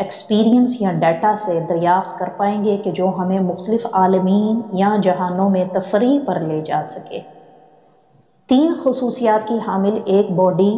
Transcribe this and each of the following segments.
Experience یا data سے دریافت کر پائیں گے کہ جو ہمیں مختلف عالمین یا جہانوں میں تفریح پر لے جا سکے۔ 3 خصوصیات کی حامل ایک باڈی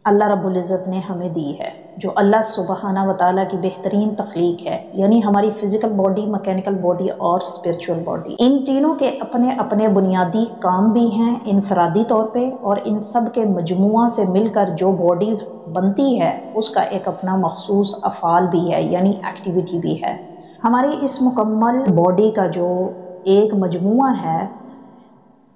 اللہ رب العزت نے ہمیں دی ہے، جو اللہ سبحانہ و تعالیٰ کی بہترین تخلیق ہے، یعنی ہماری فزیکل باڈی، میکینیکل باڈی اور اسپرچول باڈی۔ ان تینوں کے اپنے اپنے بنیادی کام بھی ہیں انفرادی طور پہ، اور ان سب کے مجموعہ سے مل کر جو باڈی بنتی ہے اس کا ایک اپنا مخصوص افعال بھی ہے، یعنی ایکٹیویٹی بھی ہے۔ ہماری اس مکمل باڈی کا جو ایک مجموعہ ہے،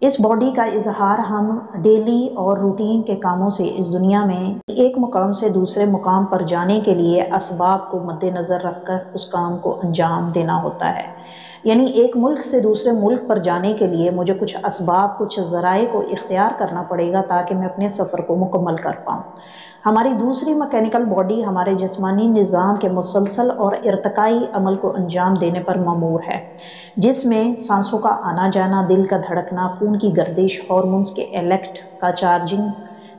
اس باڈی کا اظہار ہم ڈیلی اور روٹین کے کاموں سے اس دنیا میں ایک مقام سے دوسرے مقام پر جانے کے لیے اسباب کو مد نظر رکھ کر اس کام کو انجام دینا ہوتا ہے۔ یعنی ایک ملک سے دوسرے ملک پر جانے کے لیے مجھے کچھ اسباب، کچھ ذرائع کو اختیار کرنا پڑے گا تاکہ میں اپنے سفر کو مکمل کر پاؤں۔ ہماری دوسری میکینیکل باڈی ہمارے جسمانی نظام کے مسلسل اور ارتقائی عمل کو انجام دینے پر مامور ہے، جس میں سانسوں کا آنا جانا، دل کا دھڑکنا، خون کی گردش، ہارمونز کے الیکٹ کا چارجنگ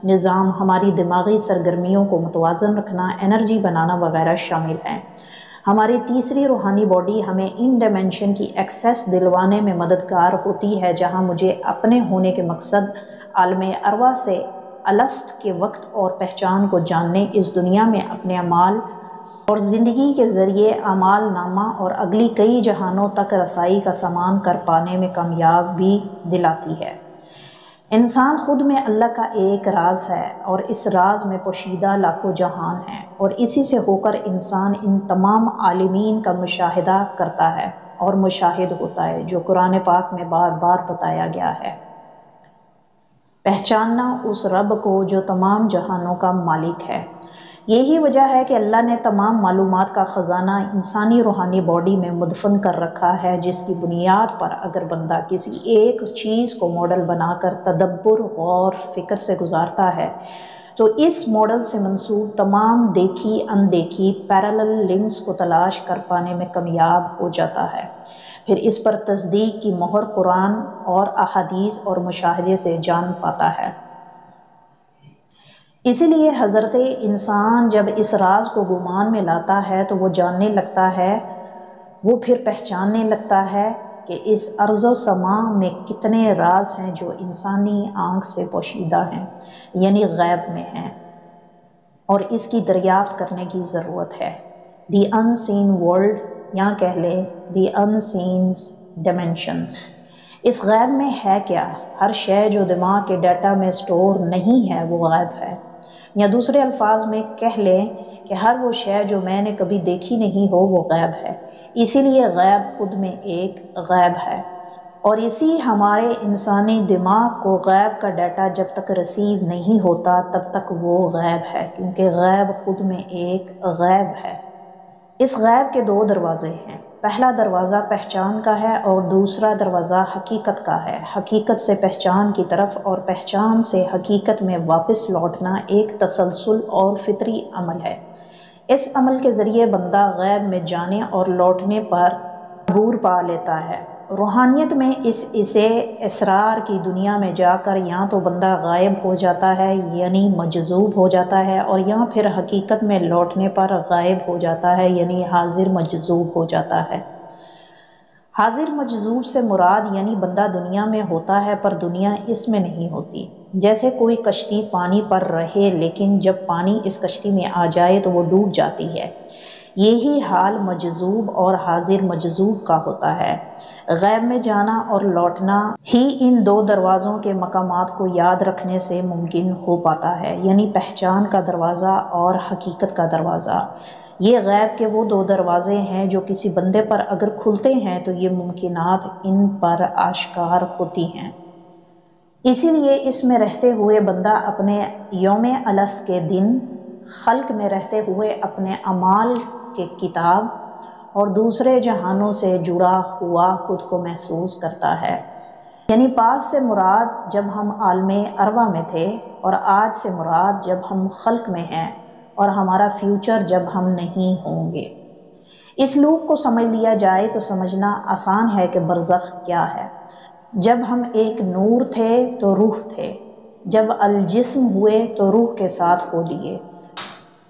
نظام، ہماری دماغی سرگرمیوں کو متوازن رکھنا، انرجی بنانا وغیرہ شامل ہیں۔ ہماری تیسری روحانی باڈی ہمیں ان ڈائمینشن کی ایکسیس دلوانے میں مددگار ہوتی ہے جہاں مجھے اپنے ہونے کے مقصد عالم ارواح سے الست کے وقت اور پہچان کو جاننے، اس دنیا میں اپنے اعمال اور زندگی کے ذریعے اعمال نامہ اور اگلی کئی جہانوں تک رسائی کا سامان کر پانے میں کامیابی دلاتی ہے۔ انسان خود میں اللہ کا ایک راز ہے، اور اس راز میں پوشیدہ لاکھوں جہان ہیں، اور اسی سے ہو کر انسان ان تمام عالمین کا مشاہدہ کرتا ہے اور مشاہد ہوتا ہے، جو قرآن پاک میں بار بار بتایا گیا ہے۔ پہچاننا اس رب کو جو تمام جہانوں کا مالک ہے۔ یہی وجہ ہے کہ اللہ نے تمام معلومات کا خزانہ انسانی روحانی باڈی میں مدفن کر رکھا ہے، جس کی بنیاد پر اگر بندہ کسی ایک چیز کو ماڈل بنا کر تدبر، غور، فکر سے گزارتا ہے تو اس ماڈل سے منسوب تمام دیکھی اندیکھی پیرالل لنکس کو تلاش کر پانے میں کامیاب ہو جاتا ہے۔ پھر اس پر تصدیق کی مہر قرآن اور احادیث اور مشاہدے سے جان پاتا ہے۔ اسی لیے حضرت انسان جب اس راز کو گمان میں لاتا ہے تو وہ جاننے لگتا ہے، وہ پھر پہچاننے لگتا ہے کہ اس ارض و سماء میں کتنے راز ہیں جو انسانی آنکھ سے پوشیدہ ہیں، یعنی غیب میں ہیں، اور اس کی دریافت کرنے کی ضرورت ہے۔ دی ان سین ورلڈ، یا کہہ لے دی ان سین ڈائمینشنز۔ اس غیب میں ہے کیا؟ ہر شے جو دماغ کے ڈیٹا میں سٹور نہیں ہے وہ غیب ہے، یا دوسرے الفاظ میں کہہ لیں کہ ہر وہ شے جو میں نے کبھی دیکھی نہیں ہو وہ غیب ہے۔ اسی لیے غیب خود میں ایک غیب ہے، اور اسی ہمارے انسانی دماغ کو غیب کا ڈیٹا جب تک رسیو نہیں ہوتا تب تک وہ غیب ہے، کیونکہ غیب خود میں ایک غیب ہے۔ اس غیب کے 2 دروازے ہیں۔ پہلا دروازہ پہچان کا ہے اور دوسرا دروازہ حقیقت کا ہے۔ حقیقت سے پہچان کی طرف اور پہچان سے حقیقت میں واپس لوٹنا ایک تسلسل اور فطری عمل ہے۔ اس عمل کے ذریعے بندہ غیب میں جانے اور لوٹنے پر عبور پا لیتا ہے۔ روحانیت میں اسے اسرار کی دنیا میں جا کر یا تو بندہ غائب ہو جاتا ہے یعنی مجذوب ہو جاتا ہے، اور یا پھر حقیقت میں لوٹنے پر غائب ہو جاتا ہے یعنی حاضر مجذوب ہو جاتا ہے۔ حاضر مجذوب سے مراد یعنی بندہ دنیا میں ہوتا ہے پر دنیا اس میں نہیں ہوتی۔ جیسے کوئی کشتی پانی پر رہے لیکن جب پانی اس کشتی میں آ جائے تو وہ ڈوب جاتی ہے، یہی حال مجذوب اور حاضر مجذوب کا ہوتا ہے۔ غیب میں جانا اور لوٹنا ہی ان 2 دروازوں کے مقامات کو یاد رکھنے سے ممکن ہو پاتا ہے، یعنی پہچان کا دروازہ اور حقیقت کا دروازہ۔ یہ غیب کے وہ 2 دروازے ہیں جو کسی بندے پر اگر کھلتے ہیں تو یہ ممکنات ان پر آشکار ہوتی ہیں۔ اسی لیے اس میں رہتے ہوئے بندہ اپنے یوم الست کے دن، خلق میں رہتے ہوئے اپنے اعمال کے کتاب اور دوسرے جہانوں سے جڑا ہوا خود کو محسوس کرتا ہے۔ یعنی پاس سے مراد جب ہم عالم ارواح میں تھے، اور آج سے مراد جب ہم خلق میں ہیں، اور ہمارا فیوچر جب ہم نہیں ہوں گے۔ اس لوپ کو سمجھ لیا جائے تو سمجھنا آسان ہے کہ برزخ کیا ہے۔ جب ہم ایک نور تھے تو روح تھے، جب الجسم ہوئے تو روح کے ساتھ ہو لیے۔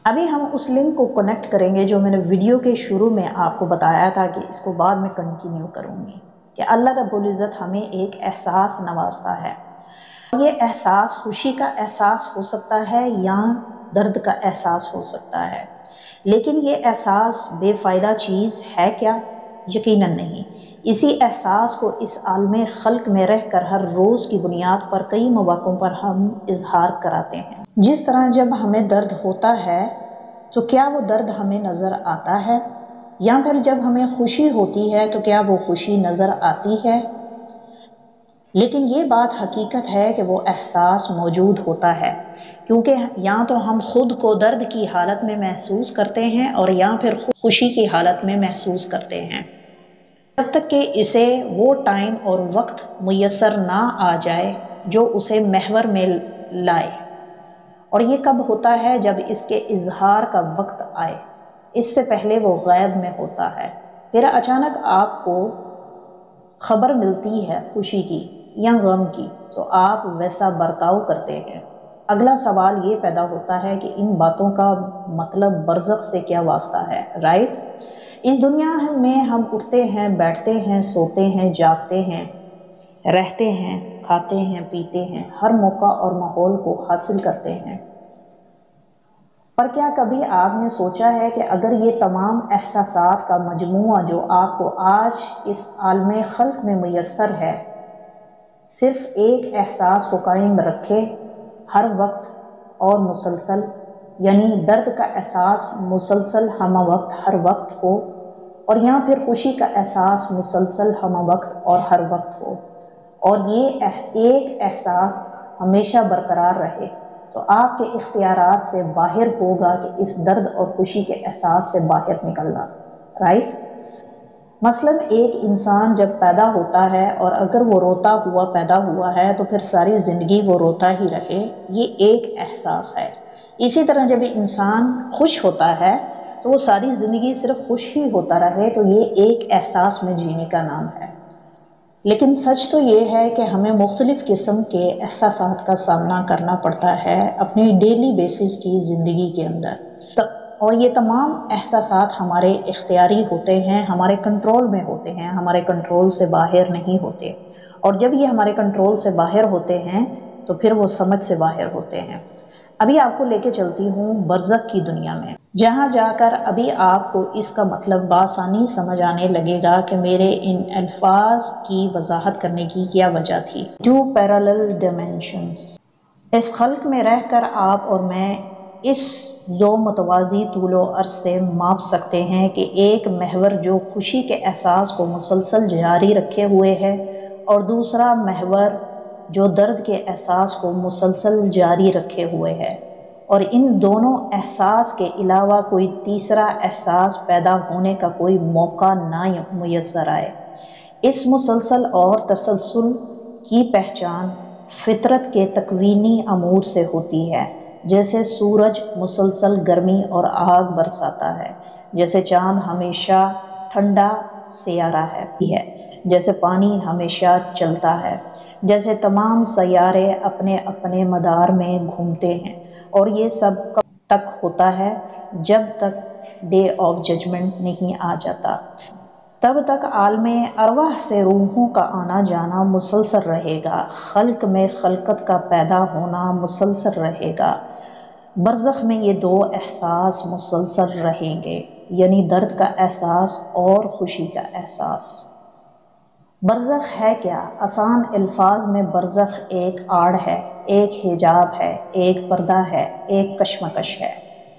ابھی ہم اس لنک کو کنیکٹ کریں گے جو میں نے ویڈیو کے شروع میں آپ کو بتایا تھا کہ اس کو بعد میں کنٹینیو کروں گی، کہ اللہ رب العزت ہمیں ایک احساس نوازتا ہے۔ یہ احساس خوشی کا احساس ہو سکتا ہے یا درد کا احساس ہو سکتا ہے، لیکن یہ احساس بے فائدہ چیز ہے کیا؟ یقیناً نہیں۔ اسی احساس کو اس عالم خلق میں رہ کر ہر روز کی بنیاد پر کئی مواقعوں پر ہم اظہار کراتے ہیں۔ جس طرح جب ہمیں درد ہوتا ہے تو کیا وہ درد ہمیں نظر آتا ہے؟ یا پھر جب ہمیں خوشی ہوتی ہے تو کیا وہ خوشی نظر آتی ہے؟ لیکن یہ بات حقیقت ہے کہ وہ احساس موجود ہوتا ہے، کیونکہ یا تو ہم خود کو درد کی حالت میں محسوس کرتے ہیں اور یا پھر خوشی کی حالت میں محسوس کرتے ہیں، جب تک کہ اسے وہ ٹائم اور وقت میسر نہ آ جائے جو اسے محور میں لائے۔ اور یہ کب ہوتا ہے؟ جب اس کے اظہار کا وقت آئے، اس سے پہلے وہ غیب میں ہوتا ہے۔ پھر اچانک آپ کو خبر ملتی ہے خوشی کی یا غم کی، تو آپ ویسا برتاؤ کرتے ہیں۔ اگلا سوال یہ پیدا ہوتا ہے کہ ان باتوں کا مطلب برزخ سے کیا واسطہ ہے، رائٹ؟ اس دنیا میں ہم اٹھتے ہیں، بیٹھتے ہیں، سوتے ہیں، جاگتے ہیں، رہتے ہیں، کھاتے ہیں، پیتے ہیں، ہر موقع اور ماحول کو حاصل کرتے ہیں۔ پر کیا کبھی آپ نے سوچا ہے کہ اگر یہ تمام احساسات کا مجموعہ جو آپ کو آج اس عالم خلق میں میسر ہے، صرف ایک احساس کو قائم رکھے ہر وقت اور مسلسل، یعنی درد کا احساس مسلسل ہمہ وقت ہر وقت ہو، اور یا پھر خوشی کا احساس مسلسل ہمہ وقت اور ہر وقت ہو، اور یہ ایک احساس ہمیشہ برقرار رہے، تو آپ کے اختیارات سے باہر ہوگا کہ اس درد اور خوشی کے احساس سے باہر نکلنا، رائٹ؟ مثلاً ایک انسان جب پیدا ہوتا ہے اور اگر وہ روتا ہوا پیدا ہوا ہے تو پھر ساری زندگی وہ روتا ہی رہے، یہ ایک احساس ہے۔ اسی طرح جب انسان خوش ہوتا ہے تو وہ ساری زندگی صرف خوش ہی ہوتا رہے، تو یہ ایک احساس میں جینے کا نام ہے۔ لیکن سچ تو یہ ہے کہ ہمیں مختلف قسم کے احساسات کا سامنا کرنا پڑتا ہے اپنی ڈیلی بیسس کی زندگی کے اندر، اور یہ تمام احساسات ہمارے اختیاری ہوتے ہیں، ہمارے کنٹرول میں ہوتے ہیں، ہمارے کنٹرول سے باہر نہیں ہوتے، اور جب یہ ہمارے کنٹرول سے باہر ہوتے ہیں تو پھر وہ سمجھ سے باہر ہوتے ہیں۔ ابھی آپ کو لے کے چلتی ہوں برزخ کی دنیا میں، جہاں جا کر ابھی آپ کو اس کا مطلب بآسانی سمجھ آنے لگے گا کہ میرے ان الفاظ کی وضاحت کرنے کی کیا وجہ تھی۔ 2 parallel dimensions۔ اس خلق میں رہ کر آپ اور میں اس 2 متوازی طول و عرض سے ماپ سکتے ہیں کہ ایک محور جو خوشی کے احساس کو مسلسل جاری رکھے ہوئے ہے، اور دوسرا محور جو درد کے احساس کو مسلسل جاری رکھے ہوئے ہے، اور ان دونوں احساس کے علاوہ کوئی تیسرا احساس پیدا ہونے کا کوئی موقع نہ میسر آئے۔ اس مسلسل اور تسلسل کی پہچان فطرت کے تکوینی امور سے ہوتی ہے، جیسے سورج مسلسل گرمی اور آگ برساتا ہے، جیسے چاند ہمیشہ ٹھنڈا سیارہ ہے، جیسے پانی ہمیشہ چلتا ہے، جیسے تمام سیارے اپنے اپنے مدار میں گھومتے ہیں، اور یہ سب کب تک ہوتا ہے؟ جب تک ڈے آف ججمنٹ نہیں آ جاتا، تب تک عالم ارواح سے روحوں کا آنا جانا مسلسل رہے گا، خلق میں خلقت کا پیدا ہونا مسلسل رہے گا۔ برزخ میں یہ 2 احساس مسلسل رہیں گے، یعنی درد کا احساس اور خوشی کا احساس۔ برزخ ہے کیا؟ آسان الفاظ میں برزخ ایک آڑ ہے، ایک حجاب ہے، ایک پردہ ہے، ایک کشمکش ہے،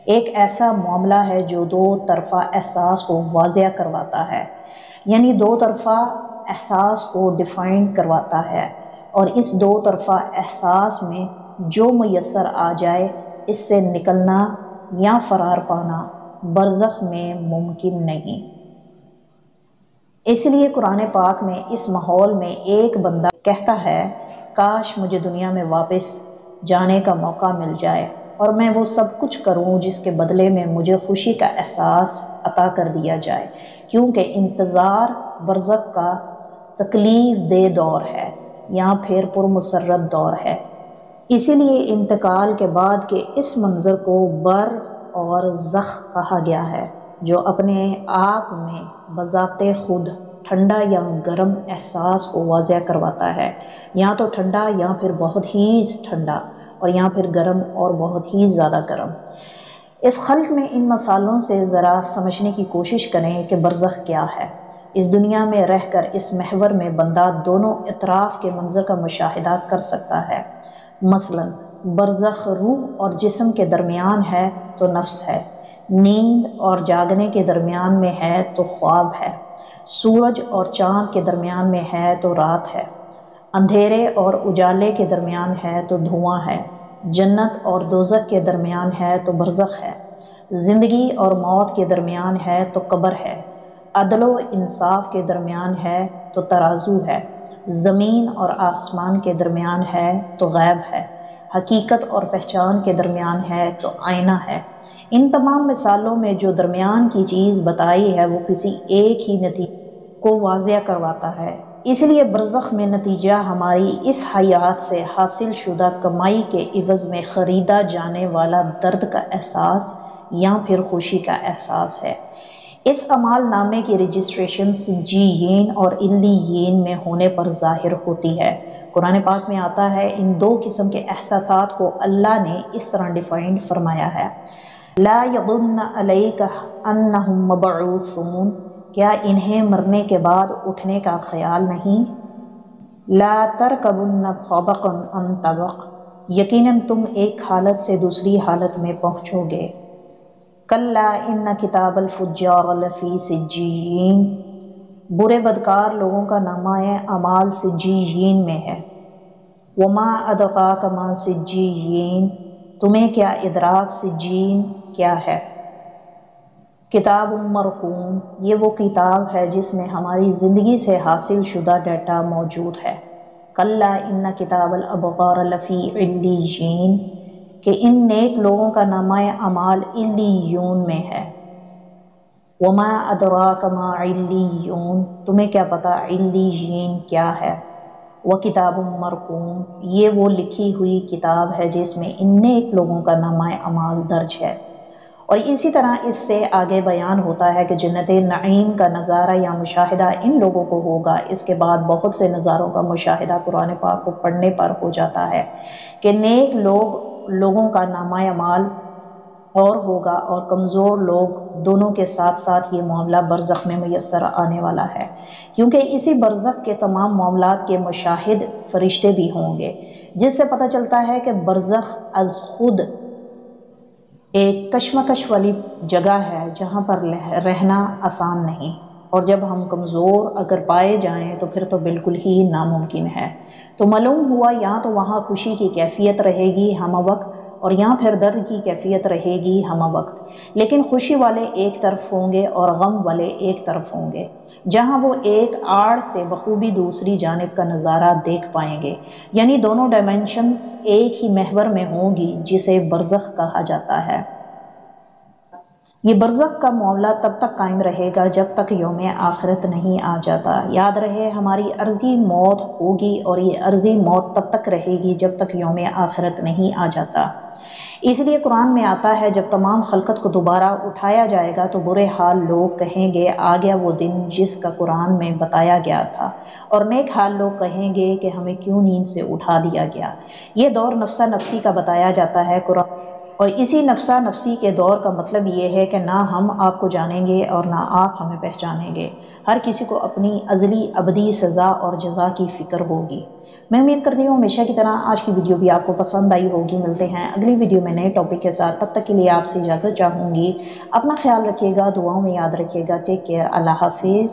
ایک ایسا معاملہ ہے جو 2 طرفہ احساس کو واضح کرواتا ہے، یعنی 2 طرفہ احساس کو ڈیفائن کرواتا ہے، اور اس 2 طرفہ احساس میں جو میسر آ جائے اس سے نکلنا یا فرار پانا برزخ میں ممکن نہیں۔ اس لیے قرآن پاک میں اس ماحول میں ایک بندہ کہتا ہے، کاش مجھے دنیا میں واپس جانے کا موقع مل جائے اور میں وہ سب کچھ کروں جس کے بدلے میں مجھے خوشی کا احساس عطا کر دیا جائے، کیونکہ انتظار برزخ کا تکلیف دہ دور ہے یا پھر پرمسرت دور ہے۔ اسی لیے انتقال کے بعد کے اس منظر کو اور زخ کہا گیا ہے جو اپنے آپ میں بذات خود ٹھنڈا یا گرم احساس کو واضح کرواتا ہے، یا تو ٹھنڈا یا پھر بہت ہی ٹھنڈا، اور یا پھر گرم اور بہت ہی زیادہ گرم۔ اس خلق میں ان مثالوں سے ذرا سمجھنے کی کوشش کریں کہ برزخ کیا ہے۔ اس دنیا میں رہ کر اس محور میں بندہ دونوں اطراف کے منظر کا مشاہدہ کر سکتا ہے۔ مثلا برزخ روح اور جسم کے درمیان ہے تو نفس ہے، نیند اور جاگنے کے درمیان میں ہے تو خواب ہے، سورج اور چاند کے درمیان میں ہے تو رات ہے، اندھیرے اور اجالے کے درمیان ہے تو دھواں ہے، جنت اور دوزخ کے درمیان ہے تو برزخ ہے، زندگی اور موت کے درمیان ہے تو قبر ہے، عدل و انصاف کے درمیان ہے تو ترازو ہے، زمین اور آسمان کے درمیان ہے تو غیب ہے، حقیقت اور پہچان کے درمیان ہے تو آئینہ ہے۔ ان تمام مثالوں میں جو درمیان کی چیز بتائی ہے وہ کسی ایک ہی نتیجے کو واضح کرواتا ہے۔ اس لیے برزخ میں نتیجہ ہماری اس حیات سے حاصل شدہ کمائی کے عوض میں خریدا جانے والا درد کا احساس یا پھر خوشی کا احساس ہے۔ اس اعمال نامے کی رجسٹریشن سجیین اور علیین میں ہونے پر ظاہر ہوتی ہے۔ قرآن پاک میں آتا ہے ان دو قسم کے احساسات کو اللہ نے اس طرح ڈیفائنڈ فرمایا ہے، لا یظن علیک انہم مبعوثون، کیا انہیں مرنے کے بعد اٹھنے کا خیال نہیں؟ لا ترکبن طبقا عن طبق، یقیناً تم ایک حالت سے دوسری حالت میں پہنچو گے۔ کلا ان کتاب الفجار لفی سجیین، برے بدکار لوگوں کا نامہ اعمال سجیین میں ہے۔ وما ادراک ما سجیین، تمہیں کیا ادراک سجین کیا ہے؟ کتاب مرقوم، یہ وہ کتاب ہے جس میں ہماری زندگی سے حاصل شدہ ڈیٹا موجود ہے۔ کلا ان کتاب الابرار لفی علیین، کہ ان نیک لوگوں کا نامہ اعمال علیون میں ہے۔ وما ادراک ما علیون، تمہیں کیا پتا علیین کیا ہے؟ وکتاب مرقوم، یہ وہ لکھی ہوئی کتاب ہے جس میں ان نیک لوگوں کا نامہ اعمال درج ہے۔ اور اسی طرح اس سے آگے بیان ہوتا ہے کہ جنت نعیم کا نظارہ یا مشاہدہ ان لوگوں کو ہوگا۔ اس کے بعد بہت سے نظاروں کا مشاہدہ قرآن پاک کو پڑھنے پر ہو جاتا ہے کہ نیک لوگوں کا نامہ اعمال اور ہوگا اور کمزور لوگ دونوں کے ساتھ ساتھ یہ معاملہ برزخ میں میسر آنے والا ہے، کیونکہ اسی برزخ کے تمام معاملات کے مشاہد فرشتے بھی ہوں گے، جس سے پتہ چلتا ہے کہ برزخ از خود ایک کشمکش والی جگہ ہے جہاں پر رہنا آسان نہیں، اور جب ہم کمزور اگر پائے جائیں تو پھر تو بالکل ہی ناممکن ہے۔ تو معلوم ہوا یا تو وہاں خوشی کی کیفیت رہے گی ہم وقت، اور یہاں پھر درد کی کیفیت رہے گی ہم وقت، لیکن خوشی والے ایک طرف ہوں گے اور غم والے ایک طرف ہوں گے، جہاں وہ ایک آڑ سے بخوبی دوسری جانب کا نظارہ دیکھ پائیں گے، یعنی دونوں ڈائمینشنز ایک ہی محور میں ہوں گی جسے برزخ کہا جاتا ہے۔ یہ برزخ کا معاملہ تب تک قائم رہے گا جب تک یوم آخرت نہیں آ جاتا۔ یاد رہے ہماری عرضی موت ہوگی اور یہ عرضی موت تب تک رہے گی جب تک یوم آخرت نہیں آ جاتا۔ اس لیے قرآن میں آتا ہے جب تمام خلقت کو دوبارہ اٹھایا جائے گا تو برے حال لوگ کہیں گے آ گیا وہ دن جس کا قرآن میں بتایا گیا تھا، اور نیک حال لوگ کہیں گے کہ ہمیں کیوں نیند سے اٹھا دیا گیا۔ یہ دور نفسا نفسی کا بتایا جاتا ہے قرآن، اور اسی نفسا نفسی کے دور کا مطلب یہ ہے کہ نہ ہم آپ کو جانیں گے اور نہ آپ ہمیں پہچانیں گے۔ ہر کسی کو اپنی ازلی ابدی سزا اور جزا کی فکر ہوگی۔ میں امید کرتی ہوں ہمیشہ کی طرح آج کی ویڈیو بھی آپ کو پسند آئی ہوگی۔ ملتے ہیں اگلی ویڈیو میں نئے ٹاپک کے ساتھ، تب تک کے لیے آپ سے اجازت چاہوں گی۔ اپنا خیال رکھیے گا، دعاؤں میں یاد رکھیے گا۔ ٹیک کیئر، اللہ حافظ۔